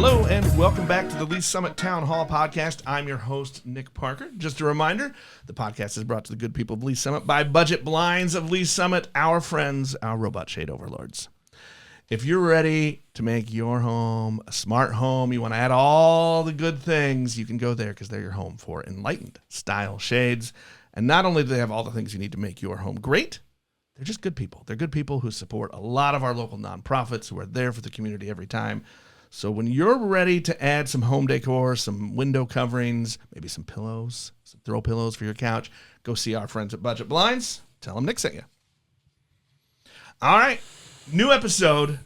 Hello and welcome back to the Lee's Summit Town Hall podcast. I'm your host, Nick Parker. Just a reminder, the podcast is brought to the good people of Lee's Summit by Budget Blinds of Lee's Summit, our friends, our robot shade overlords. If you're ready to make your home a smart home, you want to add all the good things, you can go there because they're your home for enlightened style shades. And not only do they have all the things you need to make your home great, they're just good people. They're good people who support a lot of our local nonprofits who are there for the community every time. So when you're ready to add some home decor, some window coverings, maybe some pillows, some throw pillows for your couch, go see our friends at Budget Blinds. Tell them Nick sent you. All right, new episode.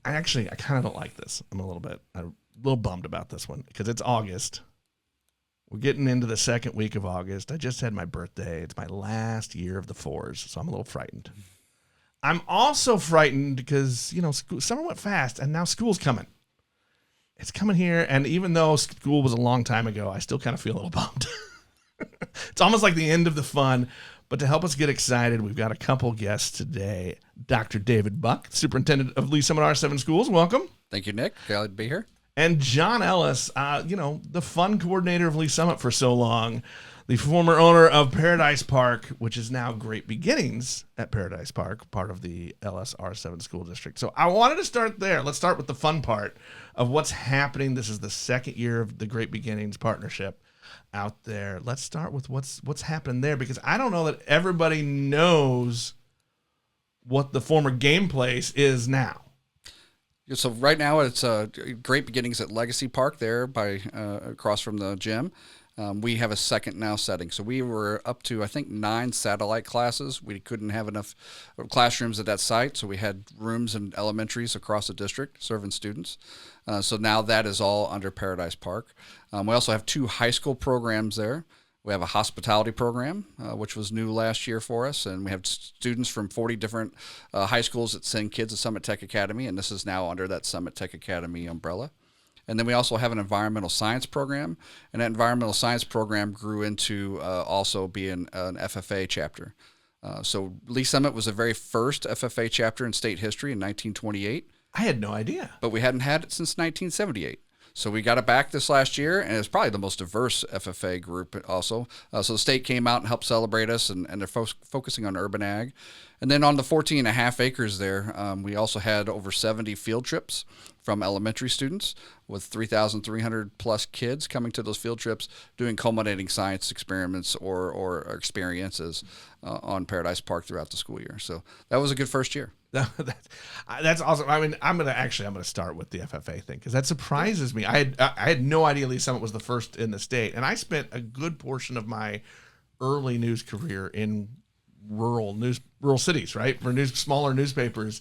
I kind of don't like this. I'm a little bummed about this one because it's August. We're getting into the second week of August. I just had my birthday. It's my last year of the fours, so I'm a little frightened. I'm also frightened because, summer went fast, and now school's coming. It's coming here, and even though school was a long time ago, I still kind of feel a little bummed. It's almost like the end of the fun, but to help us get excited, we've got a couple guests today. Dr. David Buck, Superintendent of Ellis and Dr. Schools. Welcome. Thank you, Nick. Glad to be here. And Jon Ellis, the fun coordinator of Lee's Summit for so long, the former owner of Paradise Park, which is now Great Beginnings at Paradise Park, part of the LSR7 school district. So I wanted to start there. Let's start with the fun part of what's happening. This is the second year of the Great Beginnings partnership out there. Let's start with what's happening there, because I don't know that everybody knows what the former game place is now. So right now it's Great Beginnings at Legacy Park there by across from the gym. We have a second now setting. So we were up to, I think, 9 satellite classes. We couldn't have enough classrooms at that site, so we had rooms in elementaries across the district serving students. So now that is all under Paradise Park. We also have 2 high school programs there. We have a hospitality program, which was new last year for us, and we have students from 40 different high schools that send kids to Summit Tech Academy, and this is now under that Summit Tech Academy umbrella. And then we also have an environmental science program, and that environmental science program grew into also being an FFA chapter. So Lee Summit was the very first FFA chapter in state history in 1928. I had no idea. But we hadn't had it since 1978. So we got it back this last year, and it's probably the most diverse FFA group also. So the state came out and helped celebrate us, and they're focusing on urban ag. And then on the 14 and a half acres there, we also had over 70 field trips from elementary students with 3,300 plus kids coming to those field trips doing culminating science experiments or experiences on Paradise Park throughout the school year. So that was a good first year. That's awesome. I mean, I'm gonna start with the FFA thing because that surprises me. I had no idea Lee Summit was the first in the state, and I spent a good portion of my early news career in rural cities, right, for smaller newspapers.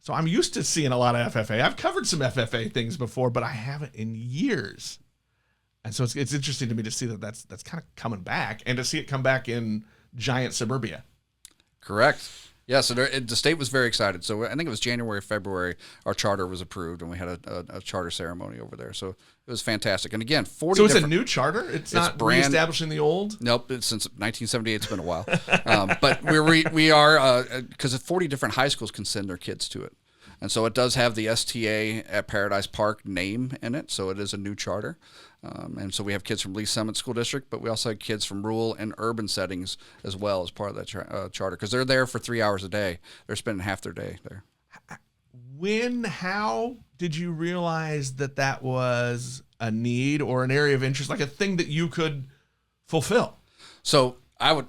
So I'm used to seeing a lot of FFA. I've covered some FFA things before, but I haven't in years. And so it's interesting to me to see that's kind of coming back, and to see it come back in giant suburbia. Correct. Yeah, so the state was very excited. So I think it was January, February, our charter was approved, and we had a charter ceremony over there. So it was fantastic. And again, 40. So it's a new charter? It's not reestablishing the old? Nope. Since 1978, it's been a while. But we are, because 40 different high schools can send their kids to it. And so it does have the STA at Paradise Park name in it, so it is a new charter. And so we have kids from Lee Summit School District, but we also have kids from rural and urban settings as well as part of that charter, because they're there for 3 hours a day. They're spending half their day there. How did you realize that was a need or an area of interest, like a thing that you could fulfill? So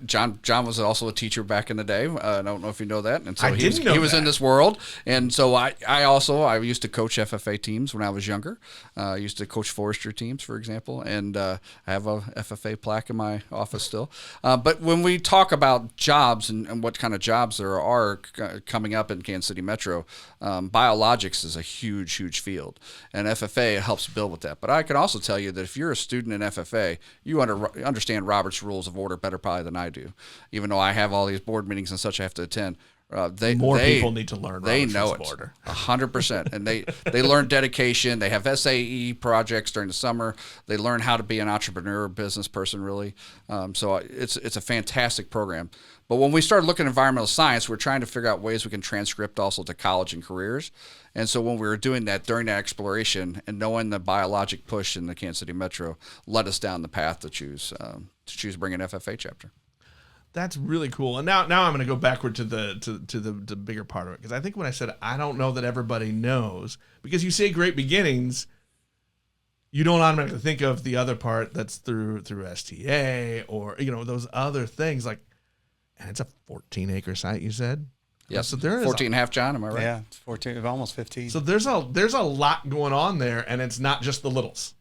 John was also a teacher back in the day. I don't know if you know that. And so he was in this world. And so I used to coach FFA teams when I was younger. I used to coach forestry teams, for example. And I have a FFA plaque in my office still. But when we talk about jobs and what kind of jobs there are coming up in Kansas City Metro, biologics is a huge, huge field. And FFA helps build with that. But I can also tell you that if you're a student in FFA, you understand Robert's Rules of Order better probably than I do. Even though I have all these board meetings and such I have to attend, More people need to learn They Robert's know sense of order. 100%. And they learn dedication. They have SAE projects during the summer. They learn how to be an entrepreneur, business person, really. So it's a fantastic program. But when we started looking at environmental science, we're trying to figure out ways we can transcript also to college and careers. And so when we were doing that during that exploration and knowing the biologic push in the Kansas City Metro led us down the path to choose bring an FFA chapter. That's really cool. And now I'm going to go backward to the bigger part of it, because I think when I said I don't know that everybody knows, because you say great beginnings, you don't automatically think of the other part that's through STA or those other things, like, and it's a 14-acre site, you said. Yes. So there is 14 and a half, John. Am I right? Yeah, it's 14, almost 15. So there's a lot going on there, and it's not just the littles.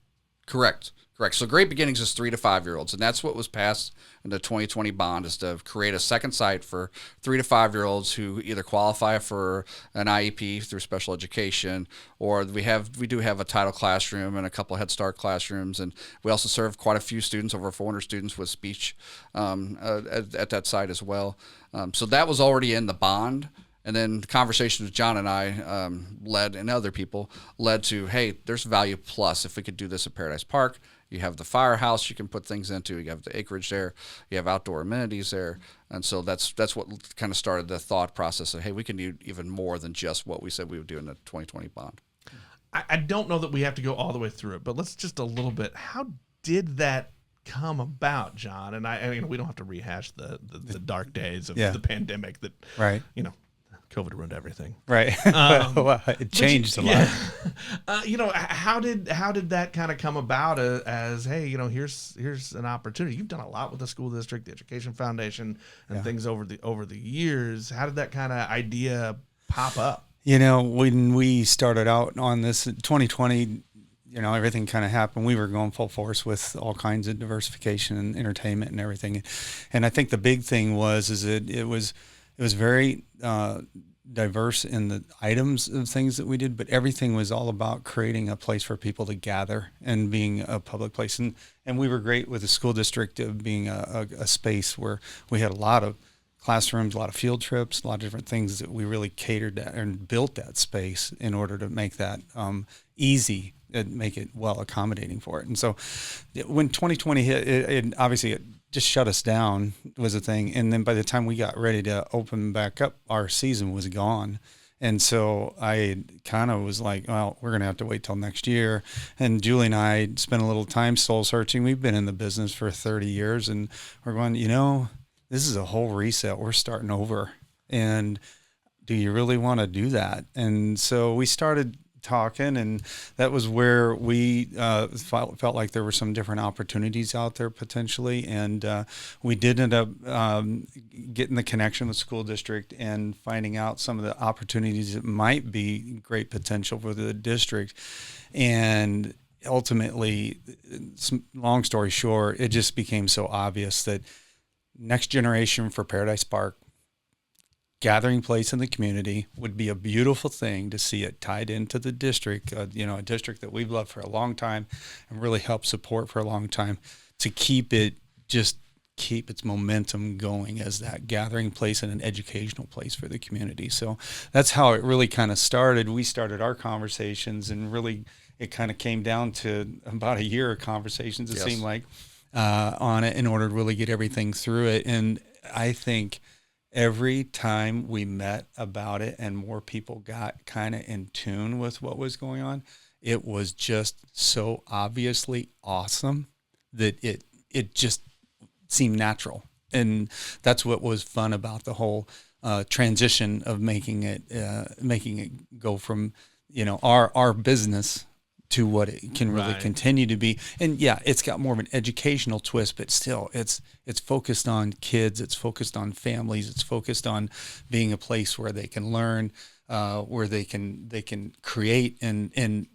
Correct. So Great Beginnings is 3 to 5 year olds, and that's what was passed in the 2020 bond, is to create a second site for 3 to 5 year olds who either qualify for an IEP through special education, or we do have a title classroom and a couple of Head Start classrooms, and we also serve quite a few students, over 400 students with speech at that site as well. So that was already in the bond. And then the conversations with John and I and other people led to, hey, there's value plus if we could do this at Paradise Park. You have the firehouse you can put things into. You have the acreage there. You have outdoor amenities there. And so that's what kind of started the thought process of, hey, we can do even more than just what we said we would do in the 2020 bond. I don't know that we have to go all the way through it, but let's just a little bit. How did that come about, John? And we don't have to rehash the dark days of the pandemic that, right. COVID ruined everything. Right. Well, it changed a lot. How did that kind of come about as, hey, here's an opportunity. You've done a lot with the school district, the Education Foundation, and things over the years. How did that kind of idea pop up? When we started out on this 2020, everything kind of happened. We were going full force with all kinds of diversification and entertainment and everything. And I think the big thing was it was very diverse in the items of things that we did, but everything was all about creating a place for people to gather and being a public place. And we were great with the school district of being a space where we had a lot of classrooms, a lot of field trips, a lot of different things that we really catered at and built that space in order to make that easy and make it well accommodating for it. And so when 2020 hit, it obviously just shut us down was a thing. And then by the time we got ready to open back up, our season was gone. And so I kind of was like, well, we're going to have to wait till next year. And Julie and I spent a little time soul searching. We've been in the business for 30 years and we're going, this is a whole reset. We're starting over. And do you really want to do that? And so we started talking, and that was where we felt like there were some different opportunities out there potentially, and we did end up getting the connection with school district and finding out some of the opportunities that might be great potential for the district. And ultimately, long story short, it just became so obvious that next generation for Paradise Park, gathering place in the community, would be a beautiful thing to see it tied into the district, a district that we've loved for a long time and really helped support for a long time, to keep its momentum going as that gathering place and an educational place for the community. So that's how it really kind of started. We started our conversations, and really it kind of came down to about a year of conversations, it seemed like, on it in order to really get everything through it. And I think every time we met about it and more people got kind of in tune with what was going on, it was just so obviously awesome that it just seemed natural. And that's what was fun about the whole transition of making it go from, our business to what it can really continue to be. And yeah, it's got more of an educational twist, but still it's focused on kids, it's focused on families, it's focused on being a place where they can learn, where they can create and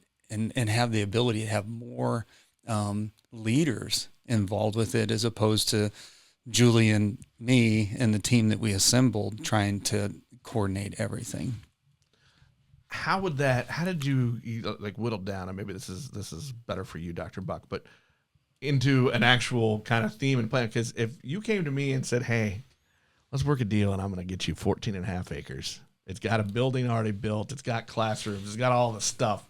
have the ability to have more leaders involved with it, as opposed to Julie and me and the team that we assembled trying to coordinate everything. How did you whittle down, and maybe this is better for you, Dr. Buck, but into an actual kind of theme and plan? Because if you came to me and said, hey, let's work a deal and I'm going to get you 14 and a half acres. It's got a building already built. It's got classrooms. It's got all the stuff.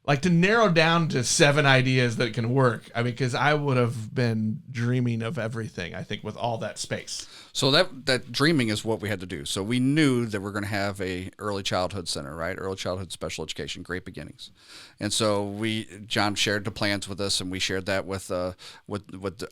Like to narrow down to 7 ideas that can work. I mean, because I would have been dreaming of everything, I think, with all that space. So that dreaming is what we had to do. So we knew that we're going to have a early childhood center, right? Early childhood special education, Great Beginnings. And so John shared the plans with us, and we shared that with the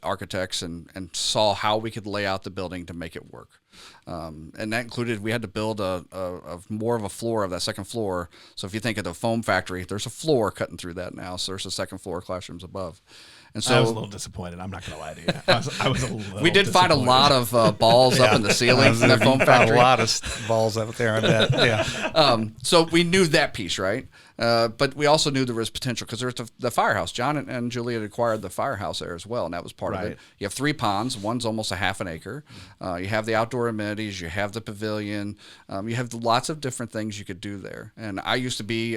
architects and saw how we could lay out the building to make it work. And that included, we had to build a more of a floor of that second floor. So if you think of the foam factory, there's a floor cutting through that now. So there's a second floor classrooms above. And so I was a little disappointed. I'm not going to lie to you. I was a little we did find a lot of balls up in the ceiling in that foam factory. A lot of balls up there, I bet. Yeah. So we knew that piece, right? But we also knew there was potential because there's the firehouse. John and Julie had acquired the firehouse there as well, and that was part of it. You have 3 ponds. One's almost a half an acre. You have the outdoor amenities. You have the pavilion. You have lots of different things you could do there. And I used to be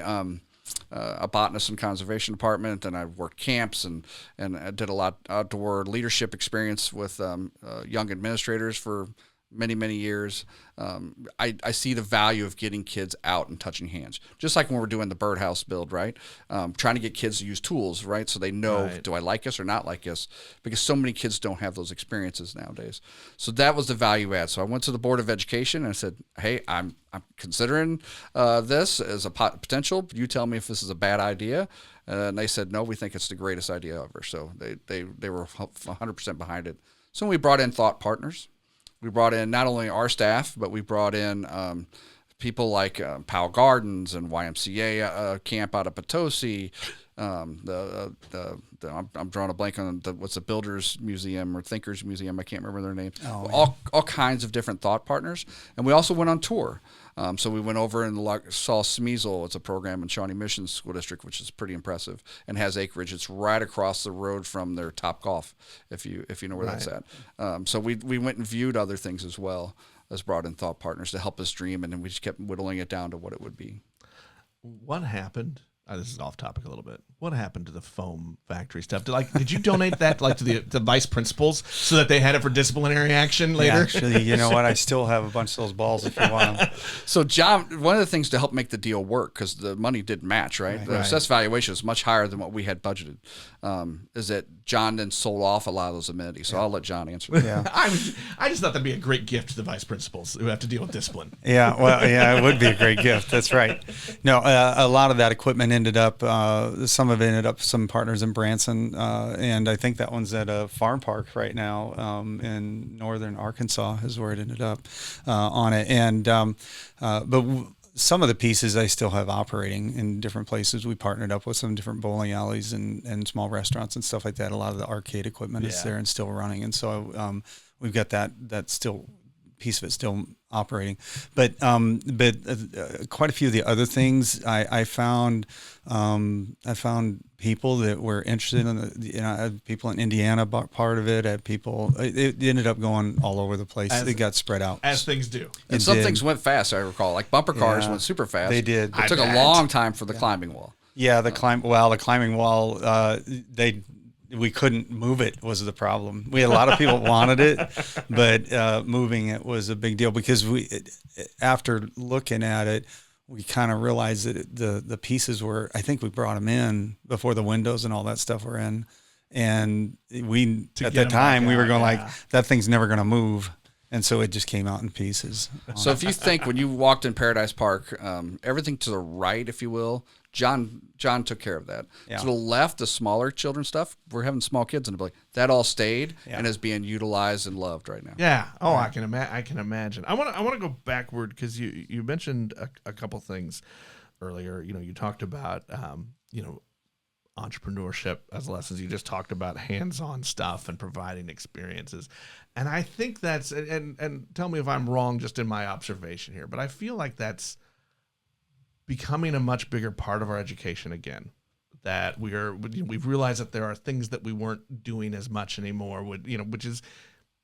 a botanist in conservation department, and I worked camps and I did a lot outdoor leadership experience with young administrators for many years. I see the value of getting kids out and touching hands, just like when we're doing the birdhouse build, right? Trying to get kids to use tools, right? So they know, do I like this or not like this? Because so many kids don't have those experiences nowadays. So that was the value add. So I went to the Board of Education and I said, hey, I'm considering this as a potential. You tell me if this is a bad idea. And they said, no, we think it's the greatest idea ever. So they were 100% behind it. So we brought in thought partners. We brought in not only our staff, but we brought in people like Powell Gardens and YMCA camp out of Potosi. I'm drawing a blank on what's the Builders Museum or Thinkers Museum. I can't remember their name. All kinds of different thought partners. And we also went on tour. So we went over and saw Smeasel. It's a program in Shawnee Mission School District, which is pretty impressive and has acreage. It's right across the road from their Top Golf, if you know where that's at. So we went and viewed other things as well as brought in thought partners to help us dream, and then we just kept whittling it down to what it would be. What happened? This is off topic a little bit. What happened to the foam factory stuff? Did you donate that to the vice principals so that they had it for disciplinary action later? Yeah, actually, you know what? I still have a bunch of those balls if you want them. So, John, one of the things to help make the deal work, because the money didn't match, right? The assessed valuation is much higher than what we had budgeted, is that John then sold off a lot of those amenities. So I'll let John answer that. Yeah. I just thought that'd be a great gift to the vice principals who have to deal with discipline. Yeah, well, yeah, it would be a great gift. That's right. No, a lot of that equipment ended up, some of it ended up some partners in Branson, and I think that one's at a farm park right now in northern Arkansas is where it ended up on it. And some of the pieces I still have operating in different places. We partnered up with some different bowling alleys and small restaurants and stuff like that. A lot of the arcade equipment is there and still running. And so we've got that still piece of it still operating. But quite a few of the other things I found people that were interested in I had people in Indiana bought part of it. I had people. It ended up going all over the place. It got spread out, as things do. And some things went fast. I recall, like bumper cars went super fast. They did. It took a long time for the climbing wall. Yeah, the climbing wall. We couldn't move it was the problem. We had a lot of people wanted it, but moving it was a big deal because after looking at it, we kind of realized that the pieces were, I think we brought them in before the windows and all that stuff were in. And at that time we were going like, that thing's never going to move. And so it just came out in pieces. So if you think when you walked in Paradise Park, everything to the right, if you will, John took care of that. Yeah. To the left, the smaller children stuff, we're having small kids in the building. That all stayed and is being utilized and loved right now. Yeah. Oh, I can imagine. I want to go backward because you mentioned a couple things earlier. You talked about entrepreneurship as lessons. You just talked about hands-on stuff and providing experiences. And I think that's and tell me if I'm wrong just in my observation here, but I feel like that's becoming a much bigger part of our education again. That we've realized that there are things that we weren't doing as much anymore, which is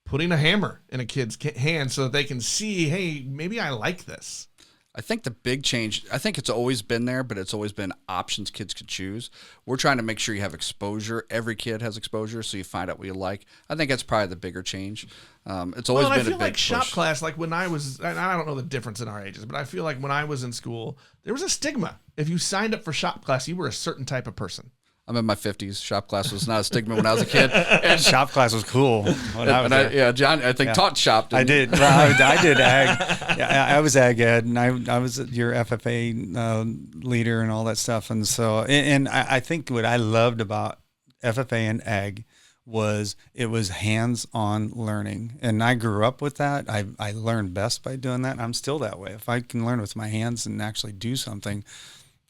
putting a hammer in a kid's hand so that they can see, hey, maybe I like this. I think the big change, I think it's always been there, but it's always been options kids could choose. We're trying to make sure you have exposure. Every kid has exposure, so you find out what you like. I think that's probably the bigger change. It's always been a big push. I feel like shop class, like when I was, and I don't know the difference in our ages, but I feel like when I was in school, there was a stigma. If you signed up for shop class, you were a certain type of person. I'm in my 50s. Shop class was not a stigma when I was a kid. And Shop class was cool when I was there. Yeah, John, I think taught shop. I did. Well, I did ag. Yeah, I was ag ed, and I was your FFA leader and all that stuff. And so, and I think what I loved about FFA and ag was it was hands-on learning, and I grew up with that. I learned best by doing that. I'm still that way. If I can learn with my hands and actually do something,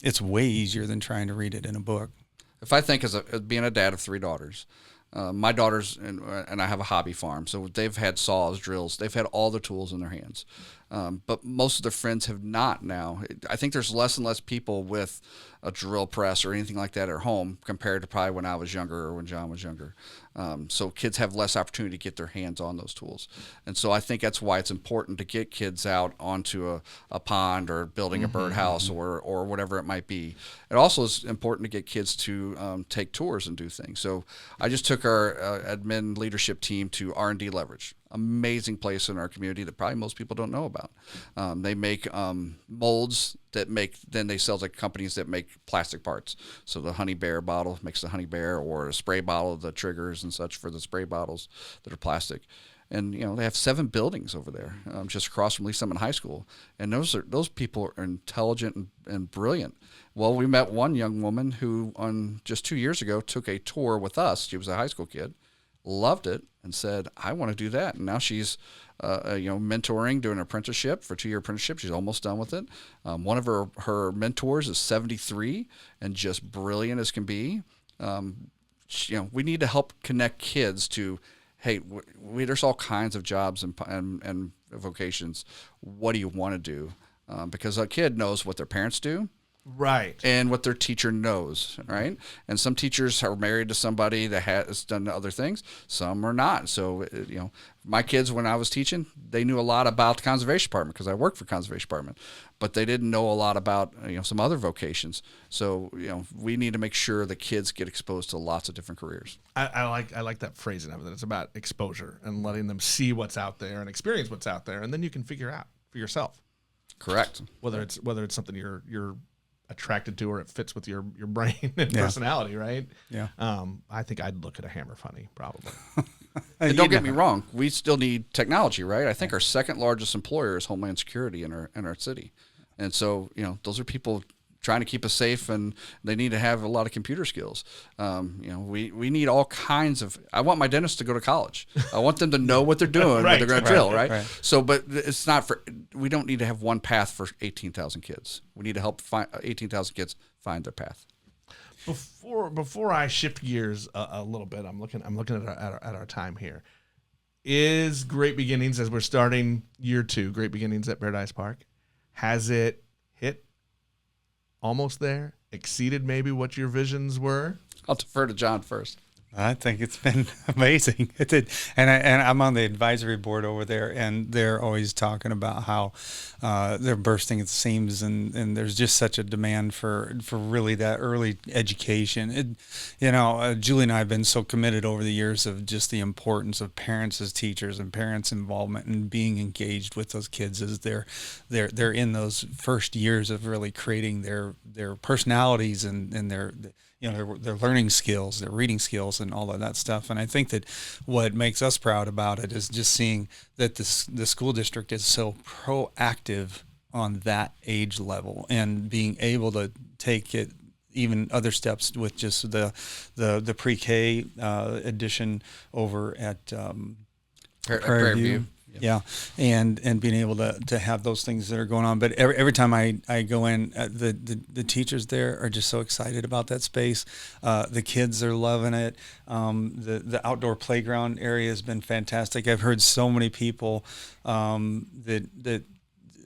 it's way easier than trying to read it in a book. If I think as being a dad of 3 daughters, my daughters and I have a hobby farm, so they've had saws, drills, they've had all the tools in their hands. But most of their friends have not now. I think there's less and less people with a drill press or anything like that at home compared to probably when I was younger or when John was younger. So kids have less opportunity to get their hands on those tools. And so I think that's why it's important to get kids out onto a pond or building a birdhouse or whatever it might be. It also is important to get kids to take tours and do things. So I just took our admin leadership team to R&D Leverage. Amazing place in our community that probably most people don't know about. They make molds then they sell to companies that make plastic parts. So the Honey Bear bottle makes the Honey Bear, or a spray bottle, the triggers and such for the spray bottles that are plastic. And they have 7 buildings over there, just across from Lee Summit High School. And those people are intelligent and brilliant. Well, we met one young woman who, on just 2 years ago, took a tour with us. She was a high school kid, loved it, and said, "I want to do that." And now she's, mentoring, doing an apprenticeship for a 2-year apprenticeship. She's almost done with it. One of her mentors is 73 and just brilliant as can be. We need to help connect kids to, hey, there's all kinds of jobs and vocations. What do you want to do? Because a kid knows what their parents do. Right. And what their teacher knows, right? And some teachers are married to somebody that has done other things. Some are not. So, my kids, when I was teaching, they knew a lot about the conservation department because I worked for conservation department, but they didn't know a lot about, some other vocations. So, we need to make sure the kids get exposed to lots of different careers. I like that phrasing of it. It's about exposure and letting them see what's out there and experience what's out there, and then you can figure out for yourself. Correct. Whether it's something you're attracted to or it fits with your brain and personality, right? Yeah. I think I'd look at a hammer funny, probably. And don't get me wrong, we still need technology, right? I think our second largest employer is Homeland Security in our city. And so, those are people trying to keep us safe, and they need to have a lot of computer skills. We need all kinds of. I want my dentist to go to college. I want them to know what they're doing when they're going to drill, right? So, but it's not for. We don't need to have one path for 18,000 kids. We need to help 18,000 kids find their path. Before I shift gears a little bit, I'm looking at our time here. Is Great Beginnings, as we're starting year 2, Great Beginnings at Paradise Park, has it hit? Almost there? Exceeded maybe what your visions were? I'll defer to John first. I think it's been amazing. It did. And I'm on the advisory board over there, and they're always talking about how they're bursting at the seams, and there's just such a demand for really that early education. Julie and I have been so committed over the years of just the importance of parents as teachers and parents' involvement and being engaged with those kids as they're in those first years of really creating their personalities and their learning skills, their reading skills, and all of that stuff. And I think that what makes us proud about it is just seeing that the school district is so proactive on that age level and being able to take it even other steps with just the pre-K edition over at Prairie View. Yeah, and being able to have those things that are going on. But every time I go in, the teachers there are just so excited about that space. The kids are loving it. The outdoor playground area has been fantastic. I've heard so many people that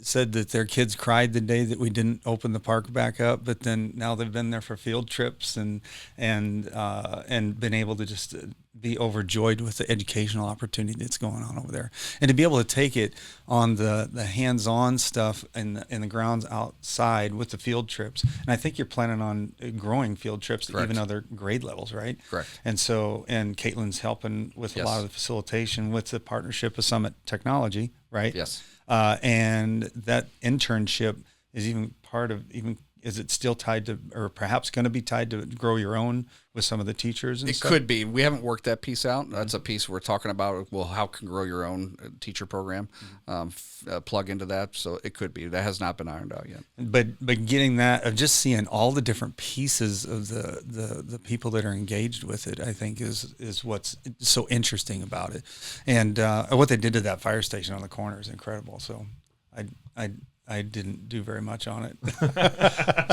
said that their kids cried the day that we didn't open the park back up, but then now they've been there for field trips and been able to just be overjoyed with the educational opportunity that's going on over there, and to be able to take it on the hands-on stuff in the grounds outside with the field trips. And I think you're planning on growing field trips to even other grade levels, right? Correct. And so, and Caitlin's helping with a lot of the facilitation with the partnership with Summit Technology, right? Yes. And that internship is even part of is it still tied to, or perhaps going to be tied to Grow Your Own with some of the teachers and stuff? It could be. We haven't worked that piece out. That's a piece we're talking about. Well, how can Grow Your Own teacher program plug into that? So it could be. That has not been ironed out yet. But getting that, of just seeing all the different pieces of the people that are engaged with it, I think is what's so interesting about it. And what they did to that fire station on the corner is incredible. So I didn't do very much on it.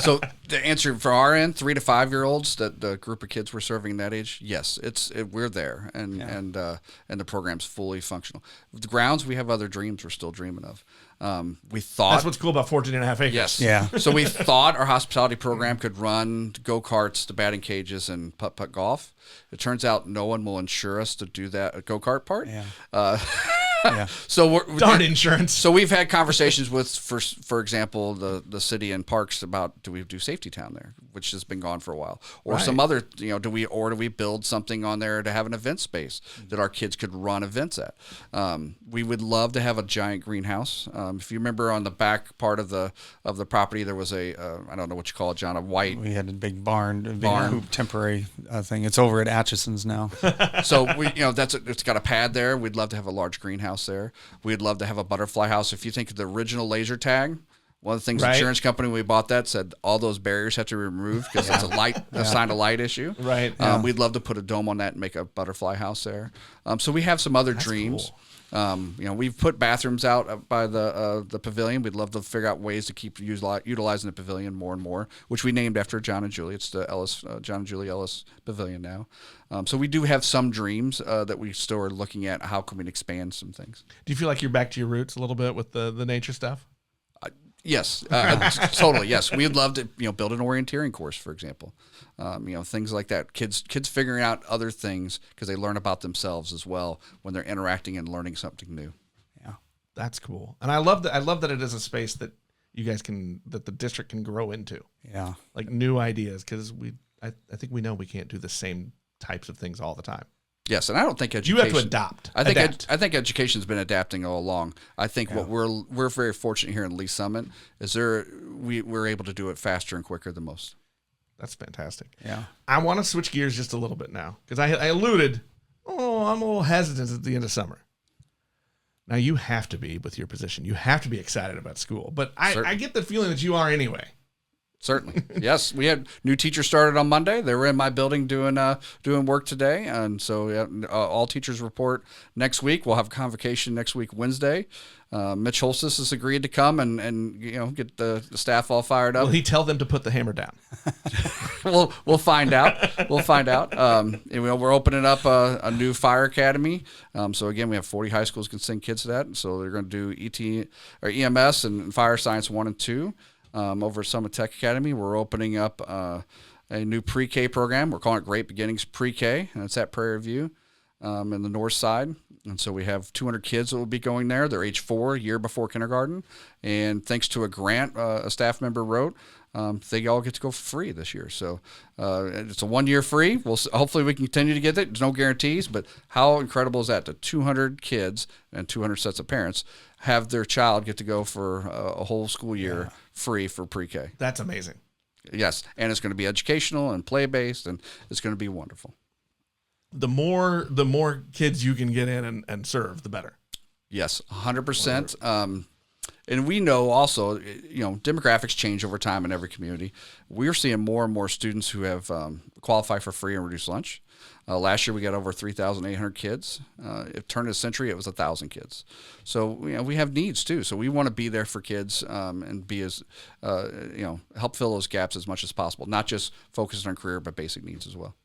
So the answer for our end, 3 to 5 year olds, that the group of kids we're serving that age, yes, we're there, and the program's fully functional. The grounds, we have other dreams we're still dreaming of. We thought that's what's cool about 14.5 acres. Yes. Yeah. So we thought our hospitality program could run go-karts, the batting cages, and putt-putt golf. It turns out no one will insure us to do that go-kart part. Yeah. Yeah. So darn insurance. So we've had conversations with, for example, the city and parks about, do we do Safety Town there, which has been gone for a while, or some other, do we build something on there to have an event space that our kids could run events at? We would love to have a giant greenhouse. If you remember, on the back part of the property, there was I don't know what you call it, John, a white. We had a big barn, hoop temporary thing. It's over at Atchison's now. So it's got a pad there. We'd love to have a large greenhouse there. We'd love to have a butterfly house. If you think of the original laser tag, one of the things the insurance company when we bought that said all those barriers have to be removed because it's a sign of light issue. Right. We'd love to put a dome on that and make a butterfly house there. So we have some other dreams. Cool. We've put bathrooms out by the pavilion. We'd love to figure out ways to keep utilizing the pavilion more and more, which we named after Jon and Julie. It's the Jon and Julie Ellis Pavilion now. So we do have some dreams that we still are looking at. How can we expand some things? Do you feel like you're back to your roots a little bit with the nature stuff? Yes, totally. Yes, we'd love to build an orienteering course, for example. Things like that. Kids figuring out other things because they learn about themselves as well when they're interacting and learning something new. Yeah, that's cool. And I love that it is a space that you guys that the district can grow into. Yeah, like new ideas, because I think we know we can't do the same types of things all the time. Yes, and I don't think education. You have to adopt. I think education's been adapting all along. I think what we're very fortunate here in Lee Summit is we're able to do it faster and quicker than most. That's fantastic. Yeah. I want to switch gears just a little bit now because I alluded. I'm a little hesitant at the end of summer. Now you have to be with your position. You have to be excited about school, but I get the feeling that you are anyway. Certainly. Yes. We had new teachers started on Monday. They were in my building doing work today. And so all teachers report next week. We'll have convocation next week, Wednesday. Mitch Holstis has agreed to come and get the staff all fired up. Will he tell them to put the hammer down? We'll find out. We'll find out. We're opening up a new fire academy. So again, we have 40 high schools can send kids to that. So they're going to do EMS and Fire Science 1 and 2. Over at Summit Tech Academy, we're opening up a new pre-K program. We're calling it Great Beginnings Pre-K, and it's at Prairie View in the north side. And so we have 200 kids that will be going there. They're age 4, a year before kindergarten. And thanks to a grant a staff member wrote, they all get to go for free this year. So it's a 1 year free. Hopefully we can continue to get it. There's no guarantees, but how incredible is that? The 200 kids and 200 sets of parents have their child get to go for a whole school year free for pre-K. That's amazing. Yes, and it's going to be educational and play-based, and it's going to be wonderful. The more kids you can get in and serve, the better. Yes, 100%. And we know also, demographics change over time in every community. We're seeing more and more students who have qualified for free and reduced lunch. Last year we got over 3,800 kids. It turned a century, it was 1,000 kids. So we have needs too. So we want to be there for kids and be as help fill those gaps as much as possible. Not just focusing on career, but basic needs as well.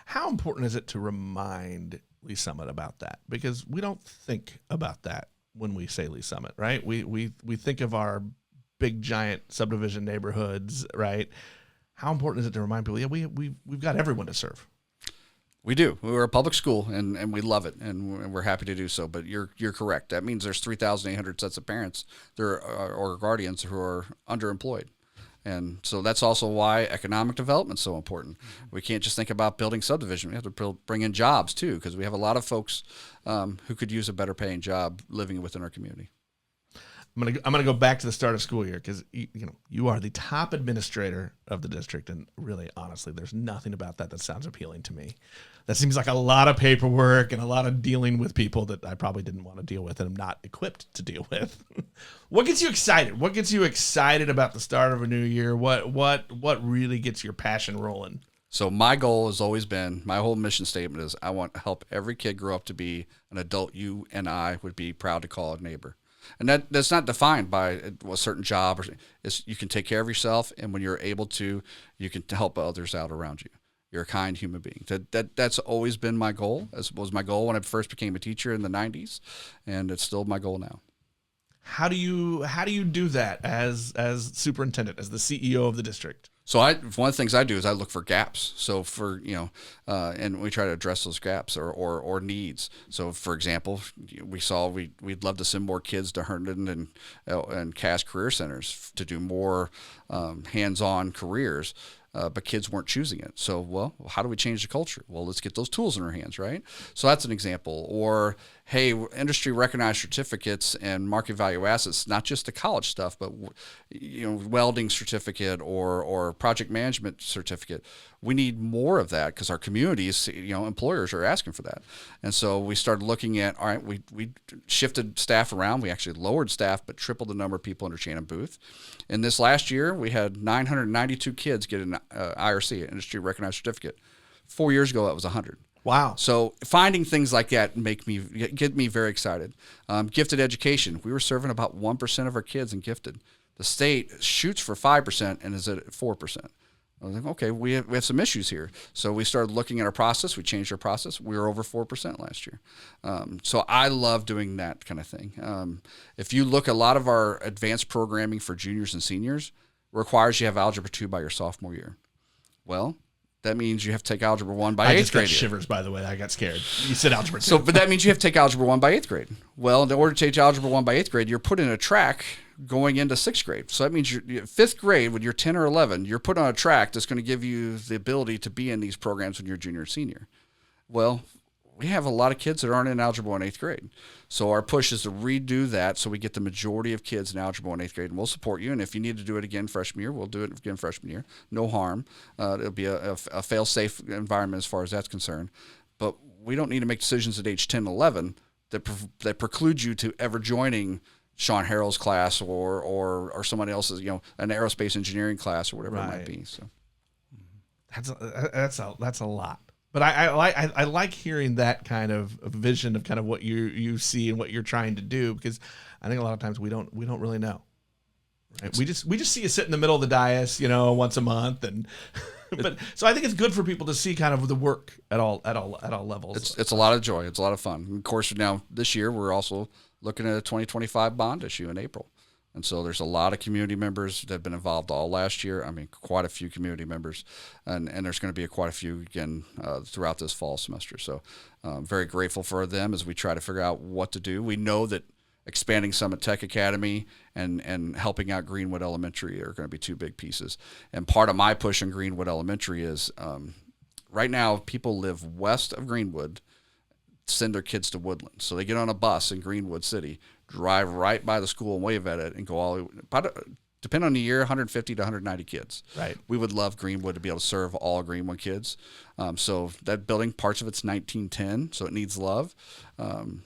How important is it to remind Lee Summit about that? Because we don't think about that when we say Lee Summit, right? We think of our big giant subdivision neighborhoods, right? How important is it to remind people, we've got everyone to serve? We do. We're a public school, and we love it, and we're happy to do so. But you're correct. That means there's 3,800 sets of parents there or guardians who are underemployed. And so that's also why economic development is so important. We can't just think about building subdivision. We have to bring in jobs too, because we have a lot of folks who could use a better paying job living within our community. I'm gonna go back to the start of school year, because you are the top administrator of the district, and really, honestly, there's nothing about that sounds appealing to me. That seems like a lot of paperwork and a lot of dealing with people that I probably didn't want to deal with and I'm not equipped to deal with. What gets you excited? What gets you excited about the start of a new year? What really gets your passion rolling? So my goal has always been, my whole mission statement is, I want to help every kid grow up to be an adult you and I would be proud to call a neighbor. And that's not defined by a certain job. You can take care of yourself, and when you're able to, you can help others out around you. You're a kind human being. That's always been my goal. As was my goal when I first became a teacher in the 90s, and it's still my goal now. How do you do that as superintendent, as the CEO of the district? So one of the things I do is I look for gaps. So for, and we try to address those gaps or needs. So for example, we'd love to send more kids to Herndon and Cass Career Centers to do more hands-on careers. But kids weren't choosing it. So, well, how do we change the culture? Well, let's get those tools in our hands, right? So that's an example. Or, hey, industry recognized certificates and market value assets, not just the college stuff, but welding certificate or project management certificate. We need more of that because our communities, employers are asking for that. And so we started looking at, all right, we shifted staff around. We actually lowered staff, but tripled the number of people under Shannon Booth. And this last year, we had 992 kids get an IRC, industry recognized certificate. 4 years ago, that was 100. Wow. So finding things like that get me very excited. Gifted education. We were serving about 1% of our kids in gifted. The state shoots for 5% and is at 4%. I was like, okay, we have some issues here. So we started looking at our process. We changed our process. We were over 4% last year. So I love doing that kind of thing. If you look, a lot of our advanced programming for juniors and seniors requires you have Algebra 2 by your sophomore year. Well, that means you have to take Algebra 1 by 8th grade. I just got shivers, by the way. I got scared. You said Algebra 2. But that means you have to take Algebra 1 by 8th grade. Well, in order to take Algebra 1 by 8th grade, you're put in a track going into 6th grade. So that means you're 5th grade, when you're 10 or 11, you're put on a track that's going to give you the ability to be in these programs when you're junior or senior. Well, we have a lot of kids that aren't in Algebra 1 8th grade. So our push is to redo that so we get the majority of kids in Algebra 1 8th grade, and we'll support you. And if you need to do it again freshman year, we'll do it again freshman year. No harm. It'll be a fail-safe environment as far as that's concerned. But we don't need to make decisions at age 10 and 11 that preclude you to ever joining Sean Harrell's class or somebody else's, an aerospace engineering class or whatever it might be. So that's a lot. But I like hearing that kind of vision of kind of what you see and what you're trying to do, because I think a lot of times we don't really know. Right? We just see you sit in the middle of the dais, once a month, and but so I think it's good for people to see kind of the work at all levels. It's a lot of joy. It's a lot of fun. And of course, now this year we're also looking at a 2025 bond issue in April. And so there's a lot of community members that have been involved all last year. I mean, quite a few community members, and there's going to be quite a few again throughout this fall semester. So very grateful for them as we try to figure out what to do. We know that expanding Summit Tech Academy and helping out Greenwood Elementary are going to be two big pieces. And part of my push in Greenwood Elementary is right now people live west of Greenwood, send their kids to Woodland. So they get on a bus in Greenwood City, drive right by the school and wave at it and go all the way, depending on the year, 150 to 190 kids. Right. We would love Greenwood to be able to serve all Greenwood kids. So that building, parts of it's 1910, so it needs love.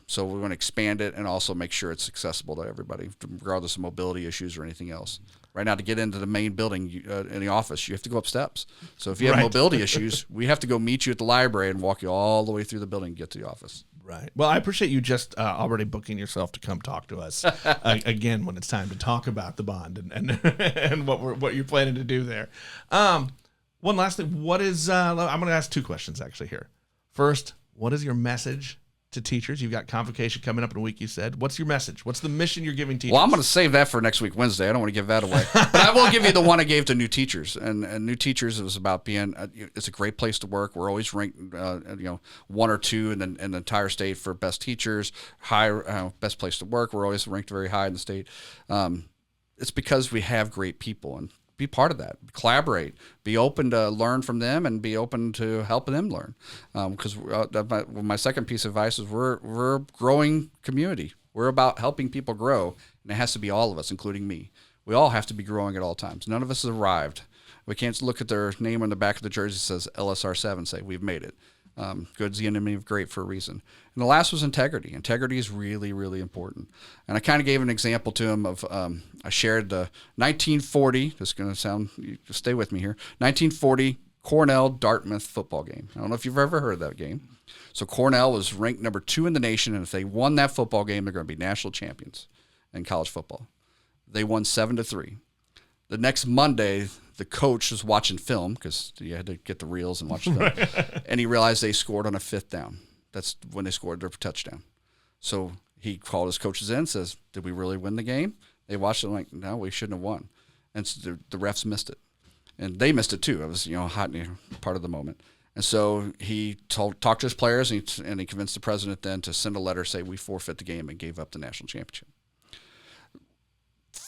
So we want to expand it and also make sure it's accessible to everybody, regardless of mobility issues or anything else. Right now, to get into the main building in the office, you have to go up steps. So if you have mobility issues, we have to go meet you at the library and walk you all the way through the building to get to the office. Right. Well, I appreciate you just already booking yourself to come talk to us again when it's time to talk about the bond and what you're planning to do there. One last thing. What is I'm going to ask two questions actually here. First, what is your message to teachers? You've got convocation coming up in a week, you said. What's your message? What's the mission you're giving teachers? Well, I'm going to save that for next week, Wednesday. I don't want to give that away. But I will give you the one I gave to new teachers. And new teachers, it was about being, it's a great place to work. We're always ranked, 1 or 2 in the entire state for best teachers, best place to work. We're always ranked very high in the state. It's because we have great people, and be part of that. Collaborate. Be open to learn from them, and be open to helping them learn. Because my second piece of advice is we're a growing community. We're about helping people grow, and it has to be all of us, including me. We all have to be growing at all times. None of us has arrived. We can't look at their name on the back of the jersey that says LSR7 and say we've made it. Good's the enemy of great for a reason. And the last was integrity. Integrity is really, really important. And I kind of gave an example to him of, I shared the 1940, this is going to sound, stay with me here, 1940 Cornell-Dartmouth football game. I don't know if you've ever heard of that game. So Cornell was ranked number 2 in the nation, and if they won that football game, they're going to be national champions in college football. They won 7-3. The next Monday, the coach was watching film because you had to get the reels and watch film, and he realized they scored on a 5th down. That's when they scored their touchdown. So he called his coaches in and says, did we really win the game? They watched it like, no, we shouldn't have won. And so the refs missed it. And they missed it too. It was, hot part of the moment. And so he talked to his players, and he convinced the president then to send a letter, say we forfeit the game and gave up the national championship.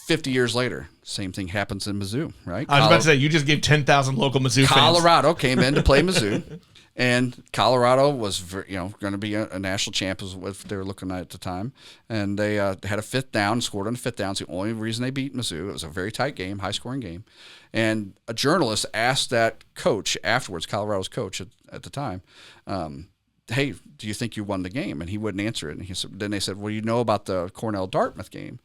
50 years later, same thing happens in Mizzou, right? I was about to say, you just gave 10,000 local Mizzou fans. Colorado came in to play Mizzou, and Colorado was, going to be a national champ, is what they were looking at the time. And they had a 5th down, scored on a 5th down. It's the only reason they beat Mizzou. It was a very tight game, high-scoring game. And a journalist asked that coach afterwards, Colorado's coach at the time, hey, do you think you won the game? And he wouldn't answer it. And then they said, well, you know about the Cornell-Dartmouth game?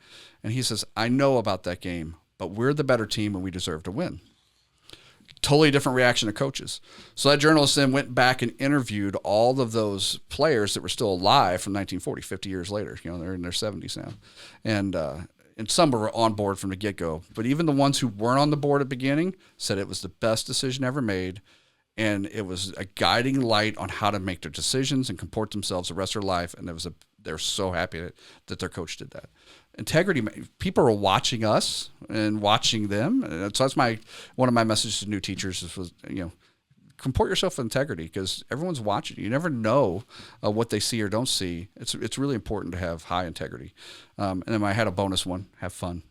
And he says, I know about that game, but we're the better team and we deserve to win. Totally different reaction to coaches. So that journalist then went back and interviewed all of those players that were still alive from 1940, 50 years later. They're in their 70s now. And some were on board from the get-go. But even the ones who weren't on the board at the beginning said it was the best decision ever made. And it was a guiding light on how to make their decisions and comport themselves the rest of their life. And they're so happy that their coach did that. Integrity, people are watching us and watching them. And so that's one of my messages to new teachers was, comport yourself with integrity, because everyone's watching. You never know what they see or don't see. It's really important to have high integrity. And then I had a bonus one, have fun.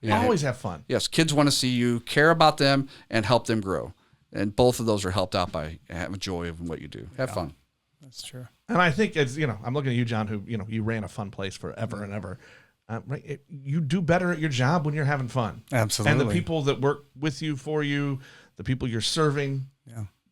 Always have fun. Yes, kids want to see you care about them and help them grow. And both of those are helped out by having joy of what you do. Have fun. That's true. And I think it's, I'm looking at you, John, who, you ran a fun place forever and ever. Right? You do better at your job when you're having fun. Absolutely. And the people that work with you, for you, the people you're serving,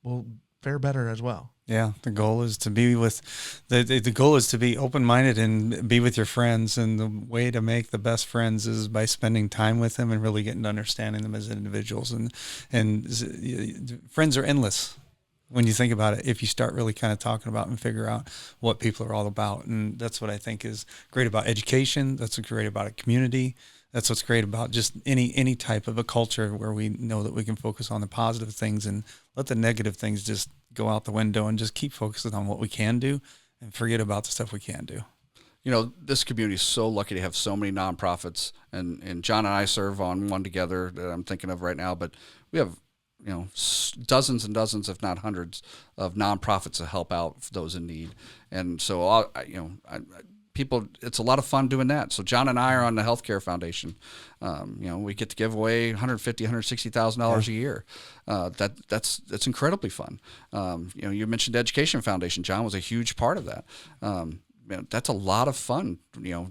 will fare better as well. Yeah, the goal is to be the goal is to be open-minded and be with your friends, and the way to make the best friends is by spending time with them and really getting to understanding them as individuals. And friends are endless when you think about it, if you start really kind of talking about and figure out what people are all about. And that's what I think is great about education. That's what's great about a community. That's what's great about just any type of a culture where we know that we can focus on the positive things and let the negative things just go out the window and just keep focusing on what we can do and forget about the stuff we can't do. This community is so lucky to have so many nonprofits, and John and I serve on one together that I'm thinking of right now, but we have, dozens and dozens, if not hundreds, of nonprofits to help out those in need. And so, people, it's a lot of fun doing that. So John and I are on the Healthcare Foundation. We get to give away $150,000, $160,000 a year. That's incredibly fun. You mentioned Education Foundation. John was a huge part of that. That's a lot of fun,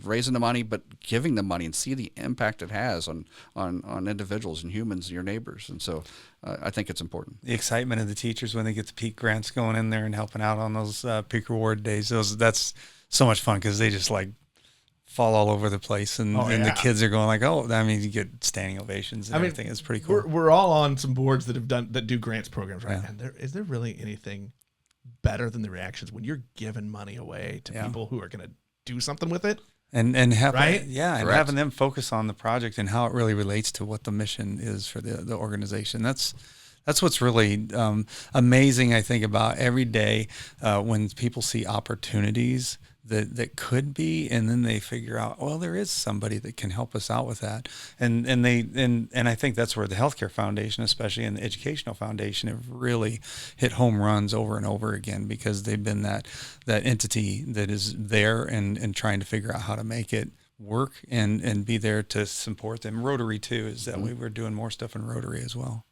raising the money, but giving the money and see the impact it has on individuals and humans, your neighbors. And so I think it's important. The excitement of the teachers when they get the peak grants going in there and helping out on those peak reward days, that's so much fun, because they just fall all over the place, and the kids are going you get standing ovations and everything. It's pretty cool. We're all on some boards that do grants programs, right? Yeah. And is there really anything better than the reactions when you're giving money away to people who are going to do something with it? And having, right? And having them focus on the project and how it really relates to what the mission is for the organization. That's That's what's really amazing, I think, about every day when people see opportunities that could be, and then they figure out, well, there is somebody that can help us out with that, and I think that's where the Healthcare Foundation, especially, and the Educational Foundation, have really hit home runs over and over again, because they've been that entity that is there and trying to figure out how to make it work and be there to support them. Rotary too is that we're doing more stuff in Rotary as well.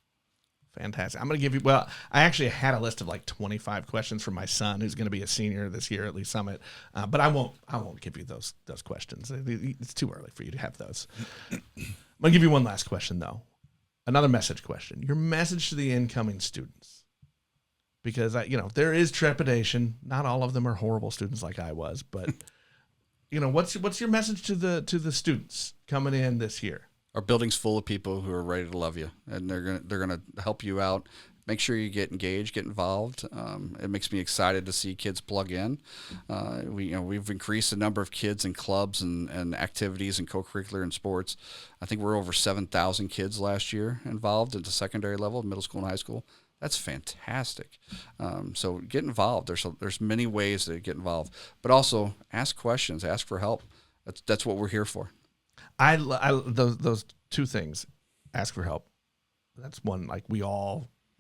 Fantastic. I'm going to give you, well, I actually had a list of like 25 questions for my son, who's going to be a senior this year at Lee Summit. But I won't give you those questions. It's too early for you to have those. I'm going to give you one last question though. Another message question. Your message to the incoming students, because there is trepidation. Not all of them are horrible students like I was, but what's your message to the students coming in this year? Our building's full of people who are ready to love you, and they're gonna help you out. Make sure you get engaged, get involved. It makes me excited to see kids plug in. We've increased the number of kids in clubs and activities and co-curricular and sports. I think we're over 7,000 kids last year involved at the secondary level, middle school and high school. That's fantastic. So get involved. There's many ways to get involved, but also ask questions, ask for help. That's what we're here for. I those two things, ask for help. That's one, like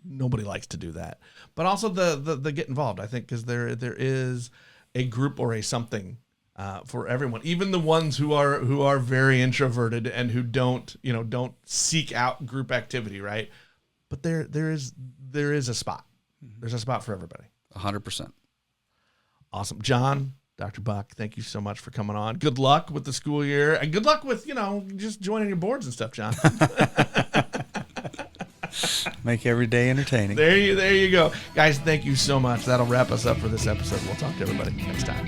nobody likes to do that. But also the get involved, I think, because there is a group or a something for everyone, even the ones who are very introverted and who don't seek out group activity, right? But there is a spot. There's a spot for everybody. 100%. Awesome. Jon, Dr. Buck, thank you so much for coming on. Good luck with the school year, and good luck with, just joining your boards and stuff, Jon. Make every day entertaining. There you go. Guys, thank you so much. That'll wrap us up for this episode. We'll talk to everybody next time.